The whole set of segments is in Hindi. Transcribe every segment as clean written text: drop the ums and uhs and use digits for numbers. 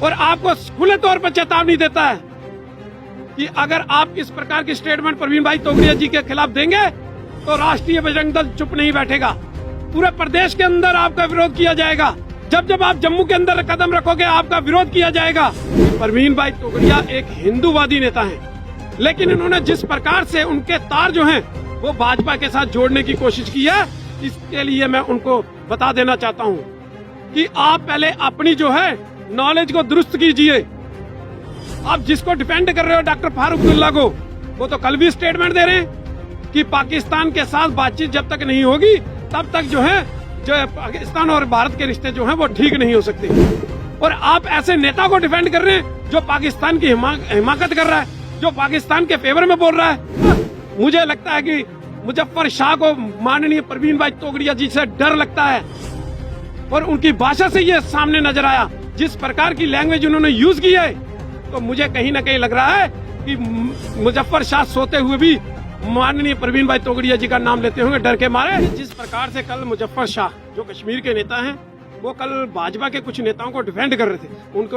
और आपको खुले तौर पर चेतावनी देता है कि अगर आप इस प्रकार की स्टेटमेंट प्रवीण भाई तोगड़िया जी के खिलाफ देंगे तो राष्ट्रीय बजरंग दल चुप नहीं बैठेगा। पूरे प्रदेश के अंदर आपका विरोध किया जाएगा। जब जब आप जम्मू के अंदर कदम रखोगे आपका विरोध किया जाएगा। प्रवीण भाई तोगड़िया एक हिंदूवादी नेता हैं, लेकिन इन्होंने जिस प्रकार से उनके तार जो हैं वो भाजपा के साथ जोड़ने की कोशिश की है, इसके लिए मैं उनको बता देना चाहता हूँ कि आप पहले अपनी जो है नॉलेज को दुरुस्त कीजिए। आप जिसको डिफेंड कर रहे हो डॉक्टर फारूक अब्दुल्ला को, वो तो कल भी स्टेटमेंट दे रहे हैं कि पाकिस्तान के साथ बातचीत जब तक नहीं होगी तब तक जो पाकिस्तान और भारत के रिश्ते जो हैं वो ठीक नहीं हो सकते। और आप ऐसे नेता को डिफेंड कर रहे हैं जो पाकिस्तान की हिमाकत कर रहा है, जो पाकिस्तान के फेवर में बोल रहा है। मुझे लगता है कि मुजफ्फर शाह को माननीय प्रवीण भाई तोगड़िया जी से डर लगता है और उनकी भाषा से ये सामने नजर आया। जिस प्रकार की लैंग्वेज उन्होंने यूज की है, तो मुझे कहीं ना कहीं लग रहा है कि मुजफ्फर शाह सोते हुए भी माननीय प्रवीण भाई तोगड़िया जी का नाम लेते होंगे डर के मारे। जिस प्रकार से कल मुजफ्फर शाह जो कश्मीर के नेता हैं, वो कल भाजपा के कुछ नेताओं को डिफेंड कर रहे थे,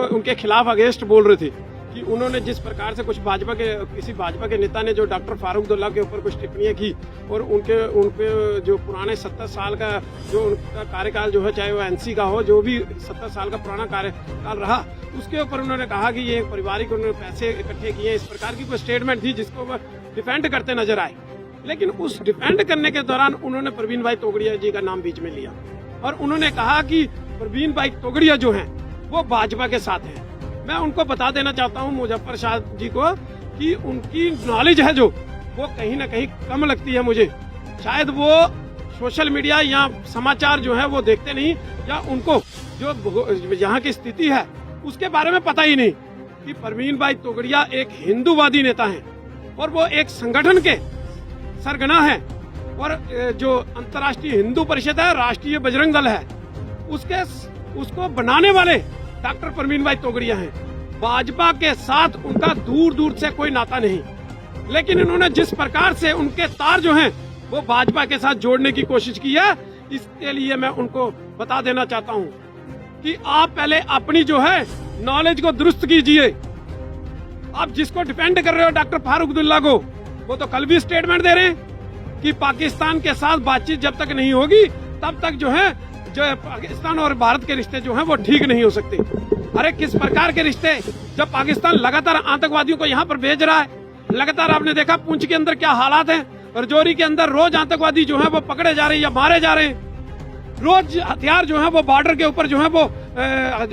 उनके खिलाफ अगेंस्ट बोल रहे थे कि उन्होंने जिस प्रकार से किसी भाजपा के नेता ने जो डॉक्टर फारूक अब्दुल्ला के ऊपर कुछ टिप्पणियां की और उनके जो पुराने 70 साल का जो उनका कार्यकाल जो है, चाहे वो एनसी का हो, जो भी 70 साल का पुराना कार्यकाल रहा, उसके ऊपर उन्होंने कहा कि ये पारिवारिक उन्होंने पैसे इकट्ठे किए। इस प्रकार की कोई स्टेटमेंट थी जिसको वह डिफेंड करते नजर आए। लेकिन उस डिफेंड करने के दौरान उन्होंने प्रवीण भाई तोगड़िया जी का नाम बीच में लिया और उन्होंने कहा कि प्रवीण भाई तोगड़िया जो हैं वो भाजपा के साथ हैं। मैं उनको बता देना चाहता हूं मुजफ्फर शाह जी को कि उनकी नॉलेज है जो वो कहीं ना कहीं कम लगती है मुझे। शायद वो सोशल मीडिया या समाचार जो है वो देखते नहीं, या उनको जो यहाँ की स्थिति है उसके बारे में पता ही नहीं कि प्रवीण भाई तोगड़िया एक हिंदूवादी नेता हैं और वो एक संगठन के सरगना है और जो अंतर्राष्ट्रीय हिंदू परिषद है, राष्ट्रीय बजरंग दल है, उसको बनाने वाले डॉक्टर प्रवीण भाई तोगड़िया हैं। भाजपा के साथ उनका दूर दूर से कोई नाता नहीं, लेकिन इन्होंने जिस प्रकार से उनके तार जो हैं वो भाजपा के साथ जोड़ने की कोशिश की है, इसके लिए मैं उनको बता देना चाहता हूँ कि आप पहले अपनी जो है नॉलेज को दुरुस्त कीजिए। आप जिसको डिफेंड कर रहे हो डॉक्टर फारूक अब्दुल्ला को, वो तो कल भी स्टेटमेंट दे रहे हैं कि पाकिस्तान के साथ बातचीत जब तक नहीं होगी तब तक जो पाकिस्तान और भारत के रिश्ते जो हैं वो ठीक नहीं हो सकते। अरे किस प्रकार के रिश्ते, जब पाकिस्तान लगातार आतंकवादियों को यहाँ पर भेज रहा है। लगातार आपने देखा पुंछ के अंदर क्या हालात हैं, रजौरी के अंदर रोज आतंकवादी जो है वो पकड़े जा रहे हैं या मारे जा रहे हैं। रोज हथियार जो है वो बॉर्डर के ऊपर जो है वो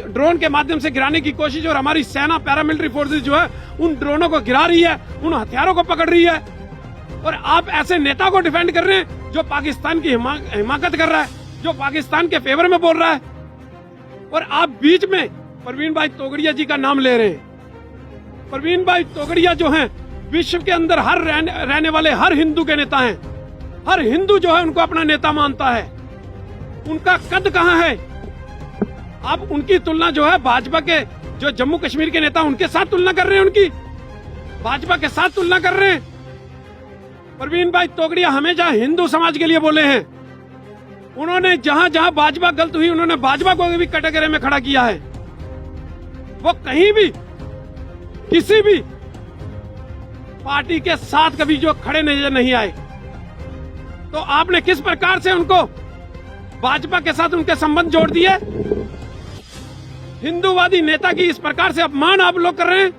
ड्रोन के माध्यम से गिराने की कोशिश, और हमारी सेना पैरामिलिट्री फोर्सेज जो है उन ड्रोनों को गिरा रही है, उन हथियारों को पकड़ रही है। और आप ऐसे नेता को डिफेंड कर रहे हैं जो पाकिस्तान की हिमाकत कर रहा है, जो पाकिस्तान के फेवर में बोल रहा है, और आप बीच में प्रवीण भाई तोगड़िया जी का नाम ले रहे हैं। प्रवीण भाई तोगड़िया जो हैं विश्व के अंदर हर रहने वाले हर हिंदू के नेता हैं। हर हिंदू जो है उनको अपना नेता मानता है। उनका कद कहां है? आप उनकी तुलना जो है भाजपा के जो जम्मू कश्मीर के नेता उनके साथ तुलना कर रहे हैं, उनकी भाजपा के साथ तुलना कर रहे हैं। प्रवीण भाई तोगड़िया हमेशा हिंदू समाज के लिए बोले हैं। उन्होंने जहां जहां भाजपा गलत हुई उन्होंने भाजपा को भी कैटेगरी में खड़ा किया है। वो कहीं भी किसी भी पार्टी के साथ कभी जो खड़े नजर नहीं आए। तो आपने किस प्रकार से उनको भाजपा के साथ उनके संबंध जोड़ दिए। हिंदूवादी नेता की इस प्रकार से अपमान आप लोग कर रहे हैं,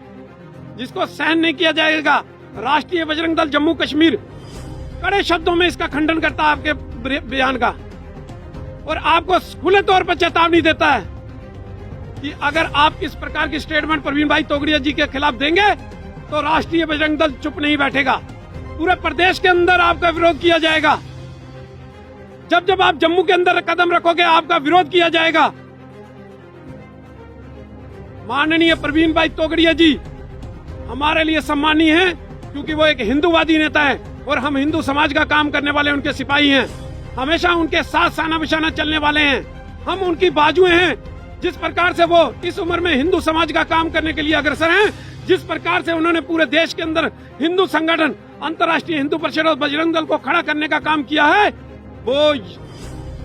जिसको सहन नहीं किया जाएगा। राष्ट्रीय बजरंग दल जम्मू कश्मीर कड़े शब्दों में इसका खंडन करता है आपके बयान का, और आपको खुले तौर पर चेतावनी देता है कि अगर आप इस प्रकार की स्टेटमेंट प्रवीण भाई तोगड़िया जी के खिलाफ देंगे तो राष्ट्रीय बजरंग दल चुप नहीं बैठेगा। पूरे प्रदेश के अंदर आपका विरोध किया जाएगा। जब जब आप जम्मू के अंदर कदम रखोगे आपका विरोध किया जाएगा। माननीय प्रवीण भाई तोगड़िया जी हमारे लिए सम्मानीय हैं, क्योंकि वो एक हिंदूवादी नेता है और हम हिंदू समाज का काम करने वाले उनके सिपाही हैं। हमेशा उनके साथ साना बिशाना चलने वाले हैं। हम उनकी बाजुएं हैं। जिस प्रकार से वो इस उम्र में हिंदू समाज का काम करने के लिए अग्रसर हैं, जिस प्रकार से उन्होंने पूरे देश के अंदर हिंदू संगठन, अंतर्राष्ट्रीय हिंदू परिषद और बजरंग दल को खड़ा करने का काम किया है, वो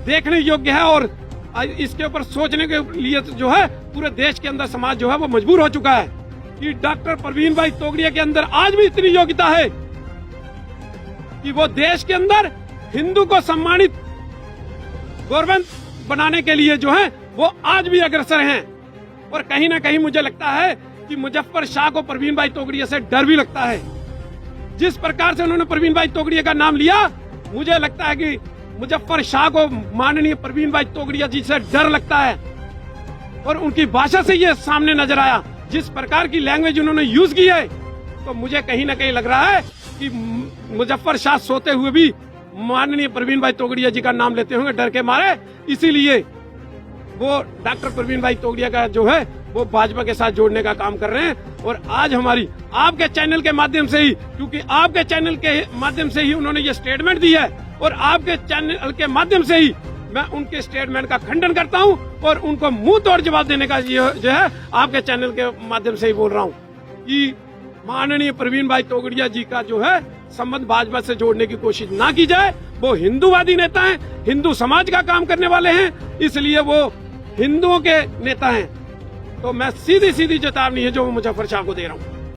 देखने योग्य है। और इसके ऊपर सोचने के लिए जो है पूरे देश के अंदर समाज जो है वो मजबूर हो चुका है कि डॉक्टर प्रवीण भाई तोगड़िया के अंदर आज भी इतनी योग्यता है कि वो देश के अंदर हिंदू को सम्मानित गवर्नमेंट बनाने के लिए जो है वो आज भी अग्रसर हैं। और कहीं ना कहीं मुझे लगता है कि मुजफ्फर शाह को प्रवीण भाई तोगड़िया से डर भी लगता है। जिस प्रकार से उन्होंने प्रवीण भाई तोगड़िया का नाम लिया, मुझे लगता है कि मुजफ्फर शाह को माननीय प्रवीण भाई तोगड़िया जी से डर लगता है। और उनकी भाषा से ये सामने नजर आया, जिस प्रकार की लैंग्वेज उन्होंने यूज की है, तो मुझे कहीं ना कहीं लग रहा है कि मुजफ्फर शाह सोते हुए भी माननीय प्रवीण भाई तोगड़िया जी का नाम लेते होंगे डर के मारे। इसीलिए वो डॉक्टर प्रवीण भाई तोगड़िया का जो है वो भाजपा के साथ जोड़ने का काम कर रहे हैं। और आज हमारी आपके चैनल के माध्यम से ही, क्योंकि आपके चैनल के माध्यम से ही उन्होंने ये स्टेटमेंट दी है, और आपके चैनल के माध्यम से ही मैं उनके स्टेटमेंट का खंडन करता हूं और उनको मुंह तोड़ जवाब देने का जो है आपके चैनल के माध्यम से ही बोल रहा हूं कि माननीय प्रवीण भाई तोगड़िया जी का जो है संबंध भाजपा से जोड़ने की कोशिश ना की जाए। वो हिंदूवादी नेता हैं, हिंदू समाज का काम करने वाले हैं, इसलिए वो हिंदुओं के नेता हैं। तो मैं सीधी सीधी चेतावनी है जो मुजफ्फर शाह को दे रहा हूँ।